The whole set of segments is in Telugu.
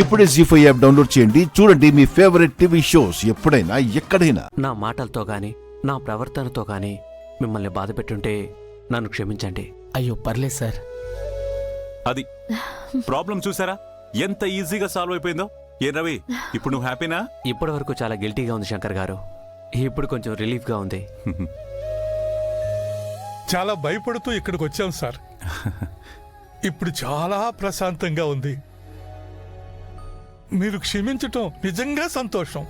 ఇప్పుడే జీ5 యాప్ డౌన్లోడ్ చేయండి. చూడండి మీ ఫేవరెట్ టీవీ షోస్ ఎప్పుడైనా ఎక్కడైనా. నా మాటలతో గాని నా ప్రవర్తనతో గాని మిమ్మల్ని బాధ పెట్టుంటే నన్ను క్షమించండి. అయ్యో పర్లేదు సార్. అది ప్రాబ్లం చూసారా ఎంత ఈజీగా సాల్వ్ అయిపోయిందో. ఏ రవి, ఇప్పుడు నువ్వు హ్యాపీనా? ఇప్పటి వరకు చాలా గిల్టీగా ఉంది శంకర్ గారు, ఇప్పుడు కొంచెం రిలీఫ్గా ఉంది. చాలా భయపడుతూ ఇక్కడికి వచ్చాం సార్. ఇప్పుడు చాలా ప్రశాంతంగా ఉంది. మీరు క్షమించటం నిజంగా సంతోషం.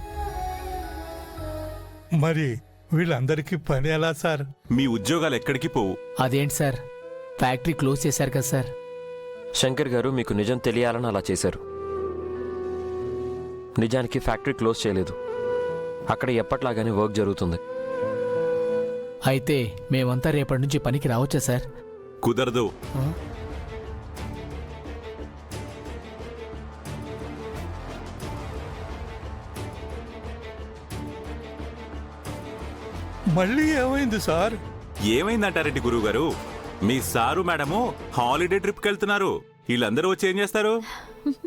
మరి వీళ్ళందరికీ పని ఎలా సార్? మీ ఉద్యోగాలు ఎక్కడికి పోవు. అదేంటి సార్, ఫ్యాక్టరీ క్లోజ్ చేశారు కదా సార్. శంకర్ గారు మీకు నిజం తెలియాలని అలా చేశారు. నిజానికి ఫ్యాక్టరీ క్లోజ్ చేయలేదు, అక్కడ ఎప్పట్లాగానే వర్క్ జరుగుతుంది. అయితే మేమంతా రేపటి నుంచి పనికి రావచ్చా సార్? కుదరదు. మళ్ళీ ఏమైంది సార్? ఏమైందంటారెడ్డి గురువు గారు, మీ సారు మేడము హాలిడే ట్రిప్కి వెళ్తున్నారు. వీళ్ళందరూ వచ్చి ఏం చేస్తారు?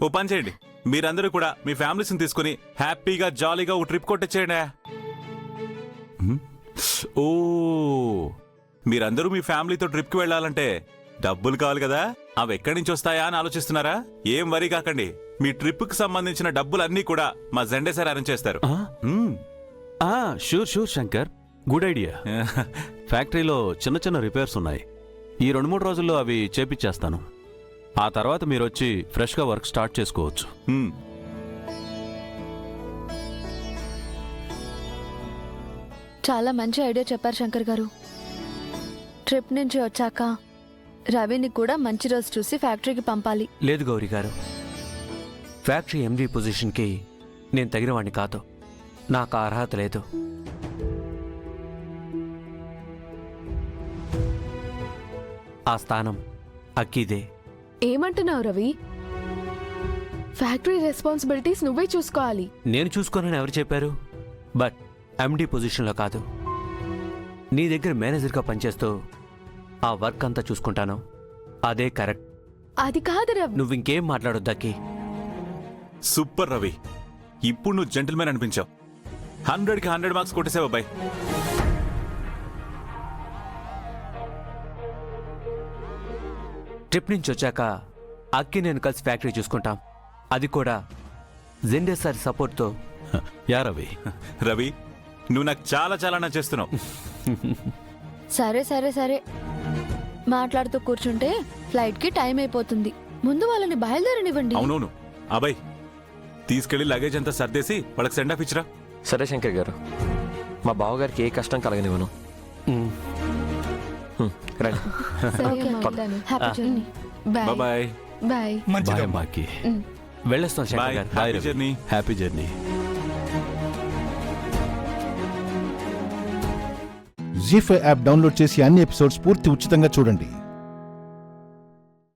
ఓ పని చేయండి, మీరందరూ కూడా మీ ఫ్యామిలీస్ని తీసుకుని హ్యాపీగా జాలీగా ఓ ట్రిప్ కొట్టచ్చేయండి. ఓ, మీరందరూ మీ ఫ్యామిలీతో ట్రిప్కి వెళ్ళాలంటే డబ్బులు కావాలి కదా, అవి ఎక్కడి నుంచి వస్తాయా అని ఆలోచిస్తున్నారా? ఏం వరీ కాకండి, మీ ట్రిప్కి సంబంధించిన డబ్బులన్నీ కూడా మా జెండే సార్ అరేంజ్ చేస్తారు. Sure Shankar, good idea. ఫ్యాక్టరీలో చిన్న చిన్న రిపేర్స్ ఉన్నాయి, ఈ 2-3 రోజుల్లో అవి చేపిచ్చేస్తాను. ఆ తర్వాత మీరు వచ్చి ఫ్రెష్గా వర్క్ స్టార్ట్ చేసుకోవచ్చు. చాలా మంచి ఐడియా చెప్పారు శంకర్ గారు. ట్రిప్ నుంచి వచ్చాక రవిని కూడా మంచి రోజు చూసి ఫ్యాక్టరీకి పంపాలి. లేదు గౌరీ గారు, ఫ్యాక్టరీ ఎండీ పొజిషన్కి నేను తగిన వాడిని కాదు, నాకు ఆ అర్హత లేదు. ఆ స్థానం అక్కిదే. ఏమంటున్నావు రవి? ఫ్యాక్టరీ రెస్పాన్సిబిలిటీస్ నువ్వే చూసుకోవాలి. నేను చూసుకోనని ఎవరు చెప్పారు? బట్ ఎండీ పొజిషన్లో కాదు, నీ దగ్గర మేనేజర్గా పనిచేస్తూ ఆ వర్క్ అంతా చూసుకుంటాను, అదే కరెక్ట్. అది కాదు రవి. నువ్వు ఇంకేం మాట్లాడొద్దక్కి. సూపర్ రవి, ఇప్పుడు నువ్వు జెంటిల్మెన్ అనిపించావు. 100కి 100 మార్క్స్ కొట్టేసావు అబ్బాయి. ట్రిప్ నుంచి వచ్చాక అక్కి నేను కలిసి ఫ్యాక్టరీ చూసుకుంటాం, అది కూడా జెండే సార్ సపోర్ట్తో. యా రవి. రవి, నువ్వు నాకు చాలా చాలా నచ్చేస్తున్నావు. సరే సరే సరే, మాట్లాడుతూ కూర్చుంటే ఫ్లైట్కి టైం అయిపోతుంది. ముందు వాళ్ళని బయలుదేరనివ్వండి. అవునవును అబ్బాయి, తీసుకెళ్లి లగేజ్ అంతా సర్దేసి వాళ్ళకి సెండ్ ఆఫ్ ఇచ్చిరా. సరే శంకర్ గారు, మా బావగారికి ఏ కష్టం కలగనివ్వను. రండి. Okay, happy journey. Bye bye. Bye. మంచిగా మాకి వెళ్ళొస్తాం శంకర్ బాయ్. గారు. Happy journey. Happy journey. ZEE5 app download చేసి అన్ని ఎపిసోడ్స్ పూర్తి ఉచితంగా చూడండి.